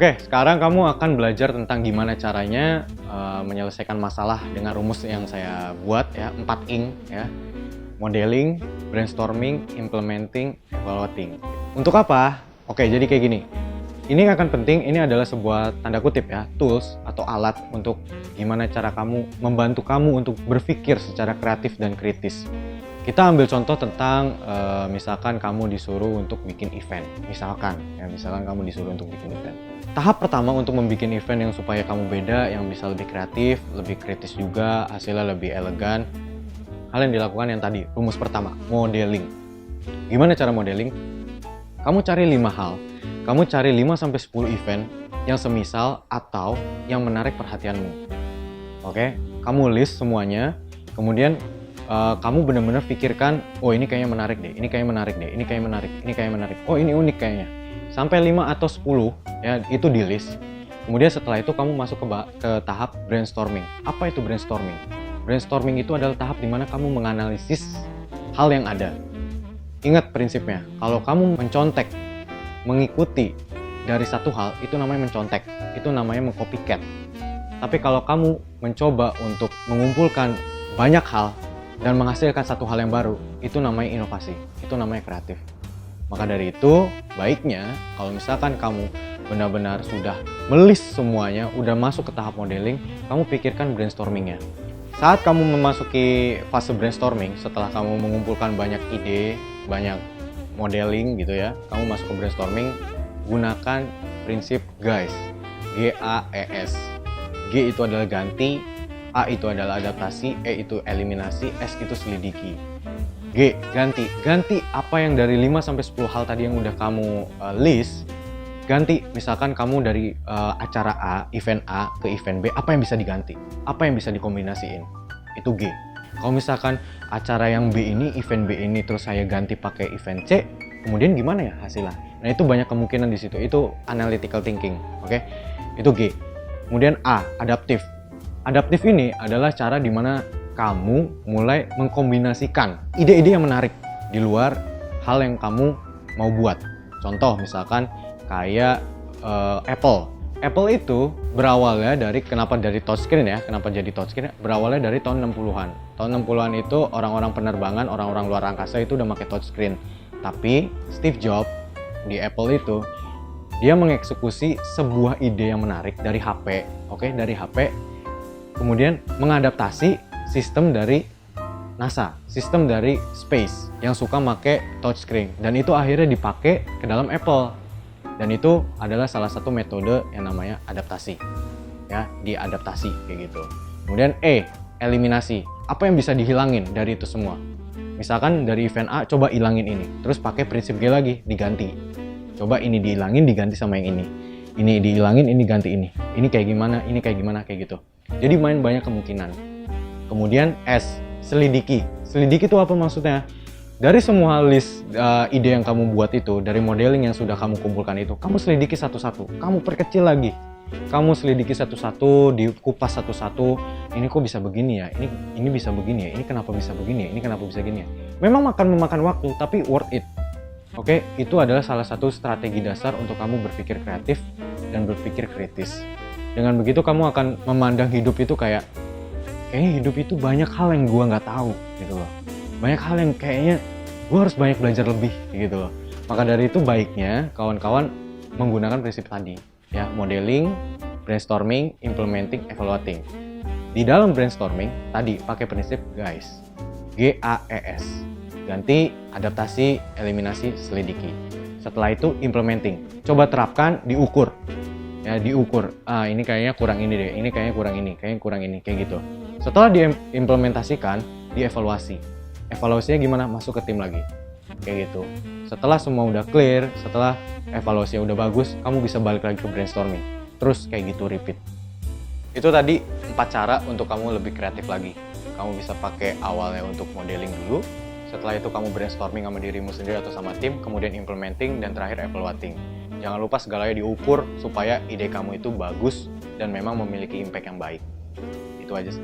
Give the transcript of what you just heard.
Oke, sekarang kamu akan belajar tentang gimana caranya menyelesaikan masalah dengan rumus yang saya buat ya, 4 ing ya. Modeling, brainstorming, implementing, evaluating. Untuk apa? Oke, jadi kayak gini. Ini akan penting, ini adalah sebuah tanda kutip ya, tools atau alat untuk gimana cara kamu membantu kamu untuk berpikir secara kreatif dan kritis. Kita ambil contoh tentang misalkan kamu disuruh untuk bikin event. Misalkan kamu disuruh untuk bikin event. Tahap pertama untuk membuat event yang supaya kamu beda, yang bisa lebih kreatif, lebih kritis juga, hasilnya lebih elegan. Hal yang dilakukan yang tadi, rumus pertama, modeling. Gimana cara modeling? Kamu cari 5 hal. Kamu cari 5-10 event yang semisal atau yang menarik perhatianmu. Oke, kamu list semuanya, kemudian kamu benar-benar pikirkan, oh ini kayaknya menarik deh, ini kayaknya menarik deh, ini kayaknya menarik, ini kayaknya menarik, oh ini unik kayaknya. Sampai 5 atau 10 ya, itu di list. Kemudian setelah itu kamu masuk ke tahap brainstorming. Apa itu brainstorming? Brainstorming itu adalah tahap dimana kamu menganalisis hal yang ada. Ingat prinsipnya, kalau kamu mencontek, mengikuti dari satu hal, itu namanya mencontek, itu namanya mengcopycat. Tapi kalau kamu mencoba untuk mengumpulkan banyak hal dan menghasilkan satu hal yang baru, itu namanya inovasi, itu namanya kreatif. Maka dari itu, baiknya kalau misalkan kamu benar-benar sudah melist semuanya, udah masuk ke tahap modeling, kamu pikirkan brainstormingnya. Saat kamu memasuki fase brainstorming, setelah kamu mengumpulkan banyak ide, banyak modeling gitu ya, kamu masuk ke brainstorming, gunakan prinsip GAES. G-A-E-S. G itu adalah ganti, A itu adalah adaptasi, E itu eliminasi, S itu selidiki. G, ganti. Ganti apa yang dari 5-10 hal tadi yang udah kamu list, ganti. Misalkan kamu dari acara A, event A ke event B, apa yang bisa diganti? Apa yang bisa dikombinasiin? Itu G. Kalau misalkan acara yang B ini, event B ini, terus saya ganti pakai event C, kemudian gimana ya hasilnya? Nah itu banyak kemungkinan di situ. Itu analytical thinking, oke? Itu G. Kemudian A, adaptif. Adaptif ini adalah cara dimana kamu mulai mengkombinasikan ide-ide yang menarik di luar hal yang kamu mau buat. Contoh misalkan kayak Apple. Apple itu berawalnya dari, kenapa dari touchscreen ya? Kenapa jadi touchscreen? Berawalnya dari tahun 60-an. Tahun 60-an itu orang-orang penerbangan, orang-orang luar angkasa itu udah pakai touchscreen. Tapi Steve Jobs di Apple itu dia mengeksekusi sebuah ide yang menarik dari HP, oke? Dari HP, kemudian mengadaptasi sistem dari NASA, sistem dari space yang suka make touchscreen, dan itu akhirnya dipakai ke dalam Apple, dan itu adalah salah satu metode yang namanya adaptasi ya, diadaptasi kayak gitu. Kemudian E, eliminasi. Apa yang bisa dihilangin dari itu semua? Misalkan dari event A, coba hilangin ini, terus pakai prinsip G lagi, diganti. Coba ini dihilangin, diganti sama yang ini dihilangin, ini ganti ini kayak gimana, ini kayak gimana, kayak gitu. Jadi main banyak kemungkinan. Kemudian S, selidiki. Selidiki itu apa maksudnya? Dari semua list ide yang kamu buat itu, dari modeling yang sudah kamu kumpulkan itu, kamu selidiki satu-satu, kamu perkecil lagi. Kamu selidiki satu-satu, dikupas satu-satu, ini kok bisa begini ya, ini bisa begini ya, ini kenapa bisa begini ya, ini kenapa bisa gini ya. Memang akan memakan waktu, tapi worth it. Oke, itu adalah salah satu strategi dasar untuk kamu berpikir kreatif dan berpikir kritis. Dengan begitu kamu akan memandang hidup itu kayaknya hidup itu banyak hal yang gue nggak tahu gitu loh. Banyak hal yang kayaknya gue harus banyak belajar lebih gitu loh. Maka dari itu baiknya kawan-kawan menggunakan prinsip tadi ya, modeling, brainstorming, implementing, evaluating. Di dalam brainstorming tadi pakai prinsip GAES. G-A-E-S. Ganti, adaptasi, eliminasi, selidiki. Setelah itu implementing. Coba terapkan, diukur. Ya, diukur. Ini kayaknya kurang ini deh, ini kayaknya kurang ini, kayaknya kurang ini, kayak gitu. Setelah diimplementasikan, dievaluasi. Evaluasinya gimana? Masuk ke tim lagi. Kayak gitu. Setelah semua udah clear, setelah evaluasinya udah bagus, kamu bisa balik lagi ke brainstorming. Terus kayak gitu repeat. Itu tadi 4 cara untuk kamu lebih kreatif lagi. Kamu bisa pakai awalnya untuk modeling dulu, setelah itu kamu brainstorming sama dirimu sendiri atau sama tim, kemudian implementing, dan terakhir evaluating. Jangan lupa segalanya diukur supaya ide kamu itu bagus dan memang memiliki impact yang baik. Itu aja sih.